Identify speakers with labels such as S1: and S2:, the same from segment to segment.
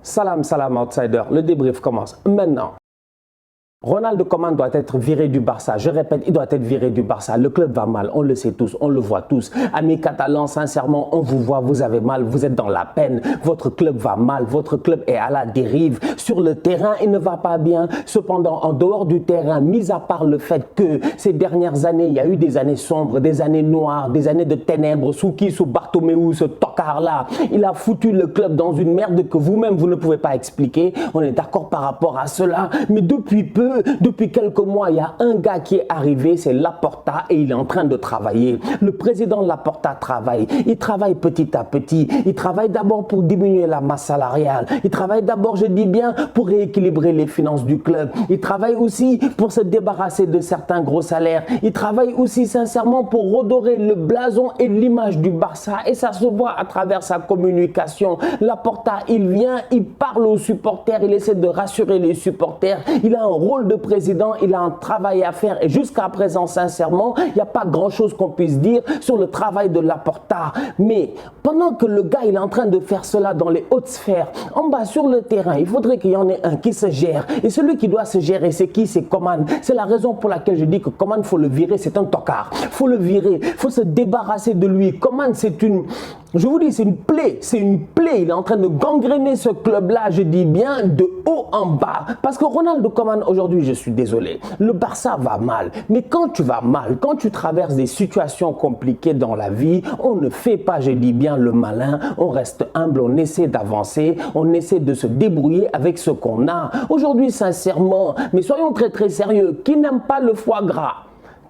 S1: Salam, salam outsider, le débrief commence maintenant. Ronald Koeman doit être viré du Barça. Je répète, il doit être viré du Barça. Le club va mal, on le sait tous, on le voit tous. Amis catalans, sincèrement, on vous voit, vous avez mal, vous êtes dans la peine. Votre club va mal, votre club est à la dérive. Sur le terrain, il ne va pas bien. Cependant, en dehors du terrain, mis à part le fait que ces dernières années, il y a eu des années sombres, des années noires, des années de ténèbres. Sous qui? Sous Bartomeu, ce tocard-là. Il a foutu le club dans une merde que vous-même, vous ne pouvez pas expliquer. On est d'accord par rapport à cela. Mais depuis peu, depuis quelques mois, il y a un gars qui est arrivé, c'est Laporta, et il est en train de travailler. Le président Laporta travaille. Il travaille petit à petit. Il travaille d'abord pour diminuer la masse salariale. Il travaille d'abord, je dis bien, pour rééquilibrer les finances du club. Il travaille aussi pour se débarrasser de certains gros salaires. Il travaille aussi sincèrement pour redorer le blason et l'image du Barça. Et ça se voit à travers sa communication. Laporta, il vient, il parle aux supporters, il essaie de rassurer les supporters. Il a un rôle de président, il a un travail à faire. Et jusqu'à présent, sincèrement, il n'y a pas grand-chose qu'on puisse dire sur le travail de Laporta. Mais pendant que le gars il est en train de faire cela dans les hautes sphères, en bas sur le terrain, il faudrait qu'il y en ait un qui se gère. Et celui qui doit se gérer, c'est qui? C'est Koeman. C'est la raison pour laquelle je dis que Koeman, il faut le virer, c'est un tocard. Il faut le virer, il faut se débarrasser de lui. Koeman, c'est une... Je vous dis, c'est une plaie, c'est une plaie. Il est en train de gangréner ce club-là, je dis bien, de haut en bas. Parce que Ronald Koeman, aujourd'hui, je suis désolé, le Barça va mal. Mais quand tu vas mal, quand tu traverses des situations compliquées dans la vie, on ne fait pas, je dis bien, le malin. On reste humble, on essaie d'avancer, on essaie de se débrouiller avec ce qu'on a. Aujourd'hui, sincèrement, mais soyons très très sérieux, qui n'aime pas le foie gras?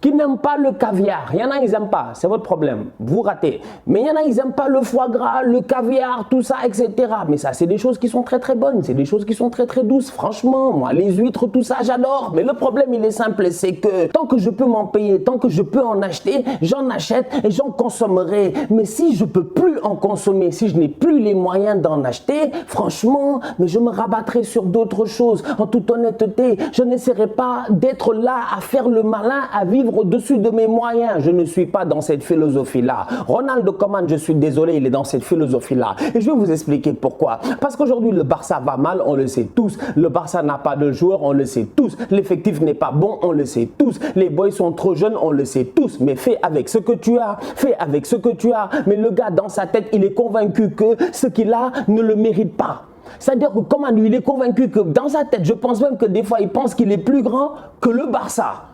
S1: Qui n'aiment pas le caviar? Il y en a, ils n'aiment pas, c'est votre problème, vous ratez. Mais il y en a, ils n'aiment pas le foie gras, le caviar, tout ça, etc. Mais ça, c'est des choses qui sont très très bonnes, c'est des choses qui sont très très douces. Franchement, moi, les huîtres, tout ça, j'adore. Mais le problème, il est simple, c'est que tant que je peux m'en payer, tant que je peux en acheter, j'en achète et j'en consommerai. Mais si je peux plus en consommer, si je n'ai plus les moyens d'en acheter, franchement, mais je me rabattrai sur d'autres choses. En toute honnêteté, je n'essaierai pas d'être là à faire le malin, à vivre au-dessus de mes moyens. Je ne suis pas dans cette philosophie-là. Ronald Koeman, je suis désolé, il est dans cette philosophie-là. Et je vais vous expliquer pourquoi. Parce qu'aujourd'hui, le Barça va mal, on le sait tous. Le Barça n'a pas de joueurs, on le sait tous. L'effectif n'est pas bon, on le sait tous. Les boys sont trop jeunes, on le sait tous. Mais fais avec ce que tu as. Fais avec ce que tu as. Mais le gars, dans sa tête, il est convaincu que ce qu'il a ne le mérite pas. C'est-à-dire que Koeman, lui, il est convaincu que dans sa tête, je pense même que des fois, il pense qu'il est plus grand que le Barça.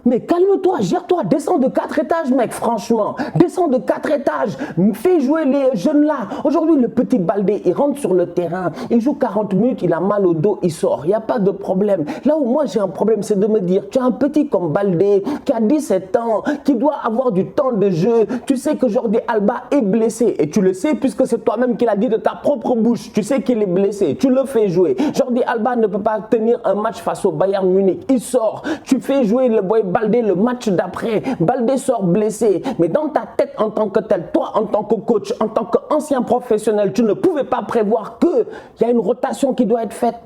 S1: Mais calme-toi, gère-toi, descends de 4 étages, mec, franchement. Descends de 4 étages, fais jouer les jeunes là. Aujourd'hui, le petit Baldé, il rentre sur le terrain, il joue 40 minutes, il a mal au dos, il sort. Il n'y a pas de problème. Là où moi j'ai un problème, c'est de me dire, tu as un petit comme Baldé, qui a 17 ans, qui doit avoir du temps de jeu. Tu sais que Jordi Alba est blessé. Et tu le sais puisque c'est toi-même qui l'as dit de ta propre bouche. Tu sais qu'il est blessé, tu le fais jouer. Jordi Alba ne peut pas tenir un match face au Bayern Munich. Il sort, tu fais jouer le boy Baldé le match d'après, Baldé sort blessé, mais dans ta tête en tant que tel, toi en tant que coach, en tant qu'ancien professionnel, tu ne pouvais pas prévoir qu'il y a une rotation qui doit être faite,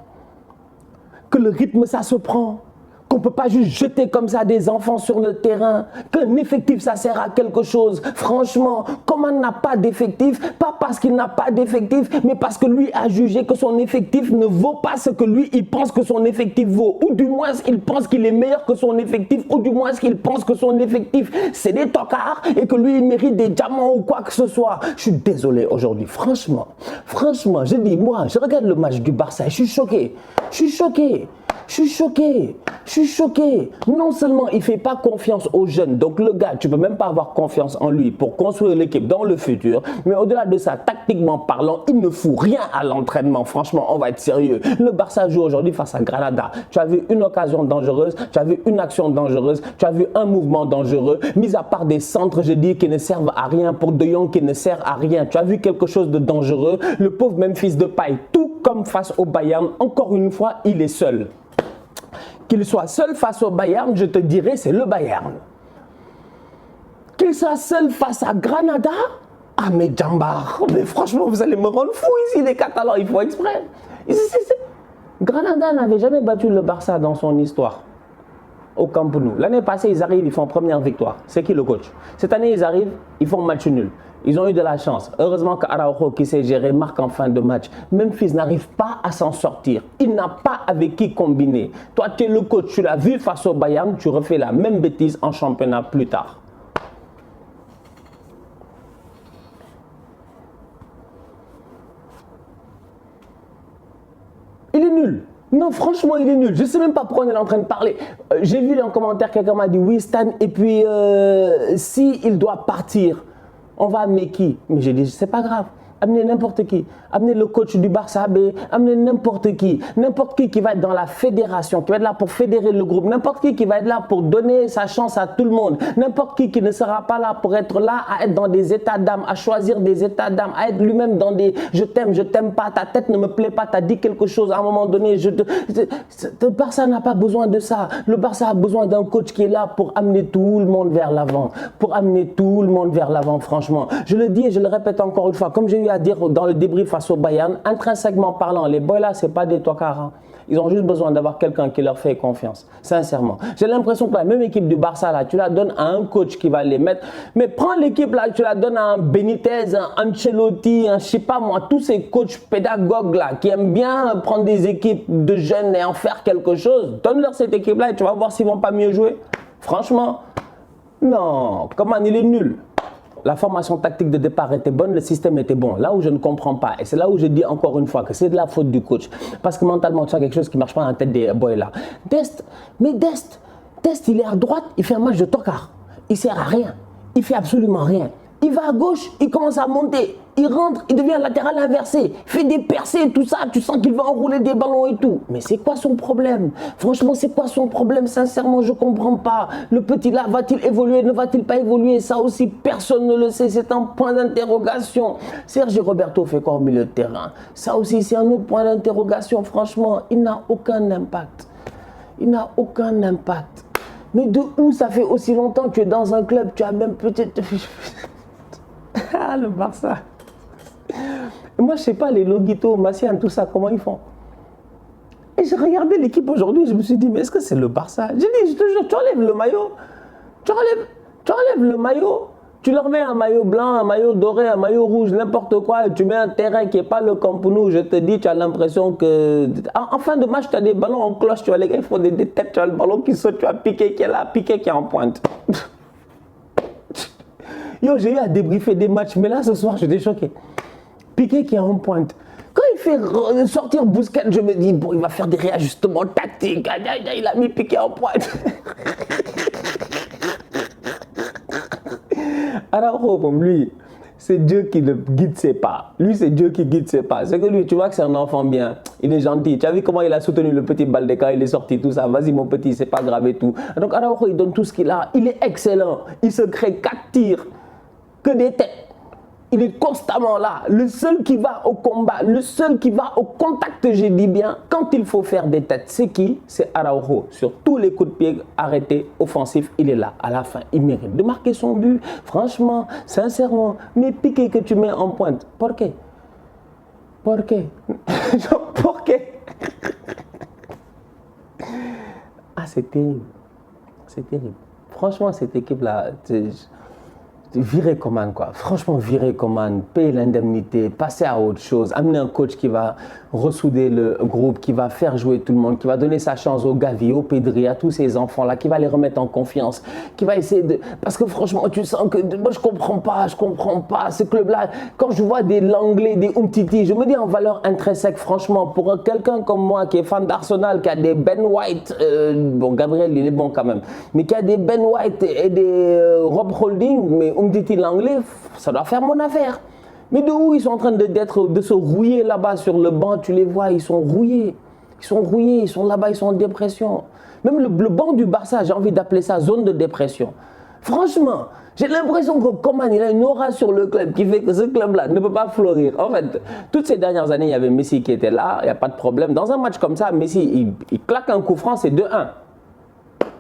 S1: que le rythme ça se prend, qu'on ne peut pas juste jeter comme ça des enfants sur le terrain, qu'un effectif ça sert à quelque chose. Franchement, Koeman n'a pas d'effectif, pas parce qu'il n'a pas d'effectif, mais parce que lui a jugé que son effectif ne vaut pas ce que lui il pense que son effectif vaut, ou du moins il pense qu'il est meilleur que son effectif, ou du moins qu'il pense que son effectif c'est des tocards et que lui il mérite des diamants ou quoi que ce soit. Je suis désolé aujourd'hui, franchement, je dis moi, je regarde le match du Barça et je suis choqué, je suis choqué. Non seulement il ne fait pas confiance aux jeunes, donc le gars, tu ne peux même pas avoir confiance en lui pour construire l'équipe dans le futur, mais au-delà de ça, tactiquement parlant, il ne fout rien à l'entraînement. Franchement, on va être sérieux. Le Barça joue aujourd'hui face à Granada. Tu as vu une occasion dangereuse, tu as vu une action dangereuse, tu as vu un mouvement dangereux, mis à part des centres, je dis, qui ne servent à rien, pour De Jong qui ne sert à rien. Tu as vu quelque chose de dangereux. Le pauvre Memphis Depay, tout comme face au Bayern, encore une fois, il est seul. Qu'il soit seul face au Bayern, je te dirais, c'est le Bayern. Qu'il soit seul face à Granada, ah mais Djambar, mais franchement, vous allez me rendre fou ici, les Catalans, il faut exprès. Granada n'avait jamais battu le Barça dans son histoire au Camp Nou. L'année passée, ils arrivent, ils font première victoire. C'est qui le coach? Cette année, ils arrivent, ils font match nul. Ils ont eu de la chance. Heureusement qu'Araujo, qui s'est géré, marque en fin de match. Memphis n'arrive pas à s'en sortir. Il n'a pas avec qui combiner. Toi, tu es le coach, tu l'as vu face au Bayern, tu refais la même bêtise en championnat plus tard. Il est nul. Non, franchement, il est nul. Je ne sais même pas pourquoi on est en train de parler. J'ai vu en commentaire, quelqu'un m'a dit oui, Stan, et puis si il doit partir, on va amener qui? Mais j'ai dit, c'est pas grave. Amenez n'importe qui. Amenez le coach du Barça B, amenez n'importe qui. N'importe qui va être dans la fédération, qui va être là pour fédérer le groupe. N'importe qui va être là pour donner sa chance à tout le monde. N'importe qui ne sera pas là pour être là à être dans des états d'âme, à choisir des états d'âme, à être lui-même dans des je t'aime pas, ta tête ne me plaît pas, t'as dit quelque chose à un moment donné. Le Barça n'a pas besoin de ça. Le Barça a besoin d'un coach qui est là pour amener tout le monde vers l'avant. Pour amener tout le monde vers l'avant, franchement. Je le dis et je le répète encore une fois, comme j'ai eu à dire dans le débrief face au Bayern, intrinsèquement parlant, les boys là, c'est pas des tocards. Hein. Ils ont juste besoin d'avoir quelqu'un qui leur fait confiance, sincèrement. J'ai l'impression que la même équipe du Barça là, tu la donnes à un coach qui va les mettre. Mais prends l'équipe là, tu la donnes à un Benitez, un Ancelotti, un je sais pas moi, tous ces coachs pédagogues là qui aiment bien prendre des équipes de jeunes et en faire quelque chose. Donne-leur cette équipe là et tu vas voir s'ils vont pas mieux jouer. Franchement, non, comment il est nul. La formation tactique de départ était bonne, le système était bon. Là où je ne comprends pas, et c'est là où je dis encore une fois que c'est de la faute du coach. Parce que mentalement, tu as quelque chose qui ne marche pas dans la tête des boys là. Dest, il est à droite, il fait un match de tocard. Il ne sert à rien. Il fait absolument rien. Il va à gauche, il commence à monter. Il rentre, il devient latéral inversé. Il fait des percées, tout ça. Tu sens qu'il va enrouler des ballons et tout. Mais c'est quoi son problème? Franchement, c'est quoi son problème? Sincèrement, je ne comprends pas. Le petit là, va-t-il évoluer? Ne va-t-il pas évoluer? Ça aussi, personne ne le sait. C'est un point d'interrogation. Sergio Roberto fait quoi au milieu de terrain? Ça aussi, c'est un autre point d'interrogation. Franchement, il n'a aucun impact. Il n'a aucun impact. Mais de où ça fait aussi longtemps que tu es dans un club? Tu as même peut-être... Ah, le Barça. Moi, je sais pas, les Loguito, Massian, tout ça, comment ils font? Et j'ai regardé l'équipe aujourd'hui, je me suis dit, mais est-ce que c'est le Barça? J'ai dit, je te jure, tu enlèves le maillot, tu enlèves le maillot, tu leur mets un maillot blanc, un maillot doré, un maillot rouge, n'importe quoi, et tu mets un terrain qui n'est pas le Camp Nou, je te dis, tu as l'impression que... En fin de match, tu as des ballons en cloche, tu vois, les gars, ils font des têtes, tu as le ballon qui saute, tu as Piqué qui est là, Piqué qui est en pointe. Yo, j'ai eu à débriefer des matchs, mais là, ce soir, j'étais choqué. Piqué qui est en pointe. Quand il fait sortir Busquets, je me dis, bon, il va faire des réajustements tactiques. Il a mis Piqué en pointe. Araujo, lui, c'est Dieu qui le guide ses pas. Lui, c'est Dieu qui guide ses pas. C'est que lui, tu vois que c'est un enfant bien. Il est gentil. Tu as vu comment il a soutenu le petit Baldeca, il est sorti, tout ça. Vas-y, mon petit, c'est pas grave et tout. Donc, Araujo, il donne tout ce qu'il a. Il est excellent. Il se crée 4 tirs. Que des têtes. Il est constamment là. Le seul qui va au combat, le seul qui va au contact, j'ai dit bien, quand il faut faire des têtes, c'est qui? C'est Araujo. Sur tous les coups de pied arrêtés, offensifs, il est là. À la fin, il mérite de marquer son but. Franchement, sincèrement. Mais Piqué que tu mets en pointe, pourquoi? Pourquoi? Pourquoi? Ah, c'est terrible. C'est terrible. Franchement, cette équipe-là... Virer Coman, quoi. Franchement, virer Coman, payer l'indemnité, passer à autre chose, amener un coach qui va ressouder le groupe, qui va faire jouer tout le monde, qui va donner sa chance au Gavi, au Pedri, à tous ces enfants-là, qui va les remettre en confiance, qui va essayer de... Parce que franchement, tu sens que... Moi, je comprends pas ce club-là. Quand je vois des Langlais, des Umtiti, je me dis en valeur intrinsèque, franchement, pour quelqu'un comme moi qui est fan d'Arsenal, qui a des Ben White, bon, Gabriel, il est bon quand même, mais qui a des Ben White et des Rob Holding, mais Umtiti l'anglais, ça doit faire mon affaire. Mais de où ils sont en train de se rouiller là-bas sur le banc, tu les vois, ils sont rouillés. Ils sont là-bas, ils sont en dépression. Même le banc du Barça, j'ai envie d'appeler ça zone de dépression. Franchement, j'ai l'impression que Coman, il a une aura sur le club qui fait que ce club-là ne peut pas fleurir. En fait, toutes ces dernières années, il y avait Messi qui était là, il n'y a pas de problème. Dans un match comme ça, Messi, il claque un coup franc, c'est 2-1.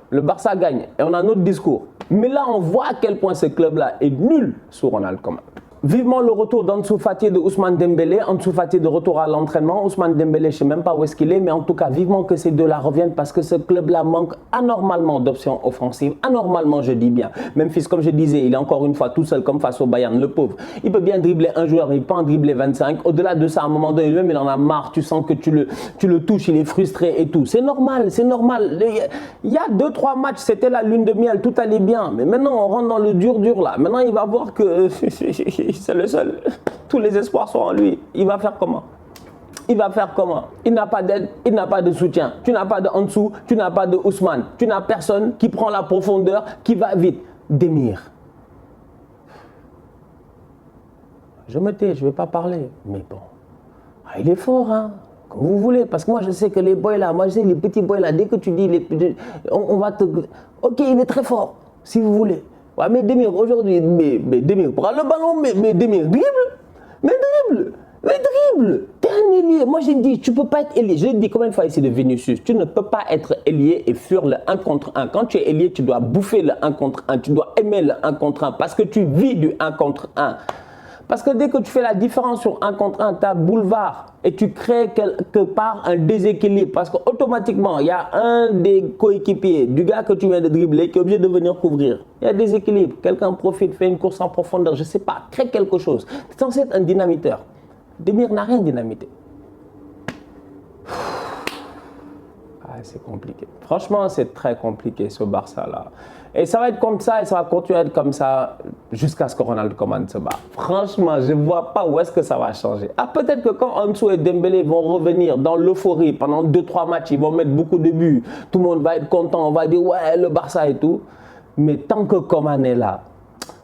S1: Le Barça gagne et on a un autre discours. Mais là, on voit à quel point ce club-là est nul sous Ronald Koeman. Vivement le retour d'Ansu Fati et de Ousmane Dembélé. Ansu Fati de retour à l'entraînement. Ousmane Dembélé, je ne sais même pas où est-ce qu'il est, mais en tout cas, vivement que ces deux-là reviennent parce que ce club-là manque anormalement d'options offensives. Anormalement, je dis bien. Memphis, comme je disais, il est encore une fois tout seul comme face au Bayern, le pauvre. Il peut bien dribbler un joueur, mais il peut en dribbler 25. Au-delà de ça, à un moment donné, lui-même, il en a marre. Tu sens que tu le touches, il est frustré et tout. C'est normal, c'est normal. Il y a 2-3 matchs, c'était la lune de miel, tout allait bien. Mais maintenant, on rentre dans le dur là. Maintenant, il va voir que c'est le seul. Tous les espoirs sont en lui. Il va faire comment? Il va faire comment? Il n'a pas d'aide, il n'a pas de soutien. Tu n'as pas de Ansu, tu n'as pas de Ousmane. Tu n'as personne qui prend la profondeur, qui va vite. Demir. Je me tais, je ne vais pas parler. Mais bon, il est fort, hein? Comme vous voulez. Parce que moi, je sais que les boys là, moi, je sais les petits boys là, dès que tu dis, on va te... Ok, il est très fort, si vous voulez. Ouais, mais Demir, aujourd'hui, mais Demir, prends le ballon, mais Demir, dribble. T'es un ailier. Moi, j'ai dit, tu ne peux pas être ailier. Je l'ai dit combien de fois ici de Vinicius. Tu ne peux pas être ailier et fuir le 1 contre 1. Quand tu es ailier, tu dois bouffer le 1 contre 1. Tu dois aimer le 1 contre 1 parce que tu vis du 1 contre 1. Parce que dès que tu fais la différence sur 1 contre 1, tu as boulevard et tu crées quelque part un déséquilibre. Parce qu'automatiquement, il y a un des coéquipiers du gars que tu viens de dribbler qui est obligé de venir couvrir. Il y a des équilibres. Quelqu'un profite, fait une course en profondeur, je ne sais pas, crée quelque chose. Tu es censé être un dynamiteur. Demir n'a rien dynamité. C'est compliqué. Franchement, c'est très compliqué ce Barça-là. Et ça va être comme ça et ça va continuer à être comme ça jusqu'à ce que Ronald Koeman se bat. Franchement, je ne vois pas où est-ce que ça va changer. Ah, peut-être que quand Ansu et Dembélé vont revenir dans l'euphorie pendant 2-3 matchs, ils vont mettre beaucoup de buts. Tout le monde va être content, on va dire ouais, le Barça et tout. Mais tant que Koeman est là,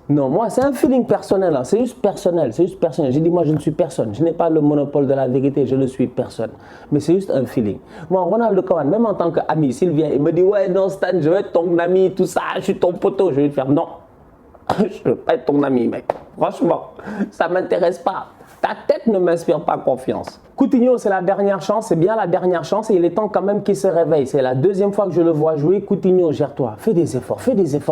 S1: non, moi, c'est un feeling personnel. Hein. C'est juste personnel. C'est juste personnel. J'ai dit, moi, je ne suis personne. Je n'ai pas le monopole de la vérité. Je ne suis personne. Mais c'est juste un feeling. Moi, Ronald Koeman, même en tant qu'ami, s'il vient, il me dit, ouais, non, Stan, je veux être ton ami, tout ça, je suis ton poteau. Je vais lui faire, non. Je ne veux pas être ton ami, mec. Franchement, ça ne m'intéresse pas. Ta tête ne m'inspire pas confiance. Coutinho, c'est la dernière chance, c'est bien la dernière chance et il est temps quand même qu'il se réveille. C'est la deuxième fois que je le vois jouer. Coutinho, gère-toi, fais des efforts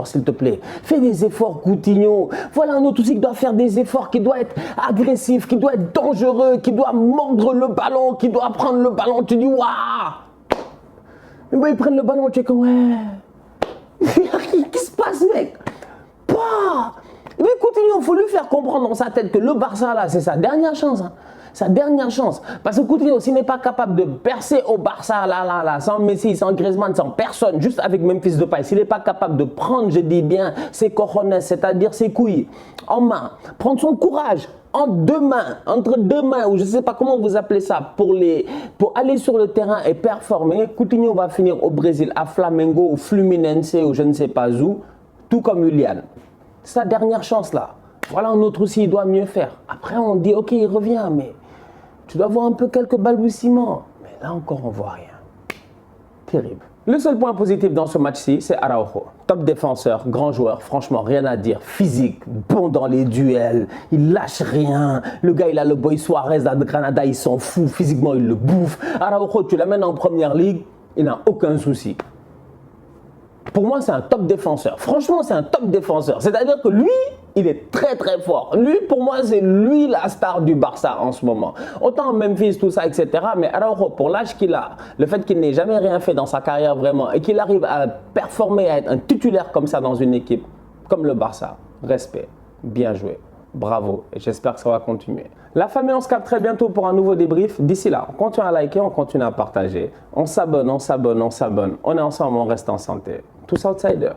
S1: s'il te plaît. Fais des efforts, Coutinho. Voilà un autre aussi qui doit faire des efforts, qui doit être agressif, qui doit être dangereux, qui doit mordre le ballon, qui doit prendre le ballon. Tu dis, waouh! Mais bon, ils prennent le ballon, tu es comme, ouais. Qu'est-ce qui se passe, mec? Mais Coutinho, il faut lui faire comprendre dans sa tête que le Barça, là, c'est sa dernière chance. Hein. Sa dernière chance. Parce que Coutinho, s'il n'est pas capable de percer au Barça, là, sans Messi, sans Griezmann, sans personne, juste avec Memphis Depay, s'il n'est pas capable de prendre, je dis bien, ses cojones, c'est-à-dire ses couilles, en main, prendre son courage, en deux mains, entre deux mains, ou je ne sais pas comment vous appelez ça, pour aller sur le terrain et performer, Coutinho va finir au Brésil, à Flamengo, ou Fluminense, ou je ne sais pas où, tout comme Julian. Sa dernière chance là. Voilà un autre aussi, il doit mieux faire. Après, on dit, ok, il revient, mais tu dois voir un peu quelques balbutiements. Mais là encore, on voit rien. Terrible. Le seul point positif dans ce match-ci, c'est Araujo. Top défenseur, grand joueur, franchement, rien à dire. Physique, bon dans les duels, il lâche rien. Le gars, il a le boy Suarez de Granada, il s'en fout. Physiquement, il le bouffe. Araujo, tu l'amènes en première ligue, il n'a aucun souci. Pour moi, c'est un top défenseur. Franchement, c'est un top défenseur. C'est-à-dire que lui, il est très très fort. Lui, pour moi, c'est lui la star du Barça en ce moment. Autant Memphis, tout ça, etc. Mais Araujo, pour l'âge qu'il a, le fait qu'il n'ait jamais rien fait dans sa carrière vraiment et qu'il arrive à performer, à être un titulaire comme ça dans une équipe comme le Barça, respect, bien joué. Bravo, et j'espère que ça va continuer. La famille, on se capte très bientôt pour un nouveau débrief. D'ici là, on continue à liker, on continue à partager. On s'abonne, on s'abonne, on s'abonne. On est ensemble, on reste en santé. Tous outsiders.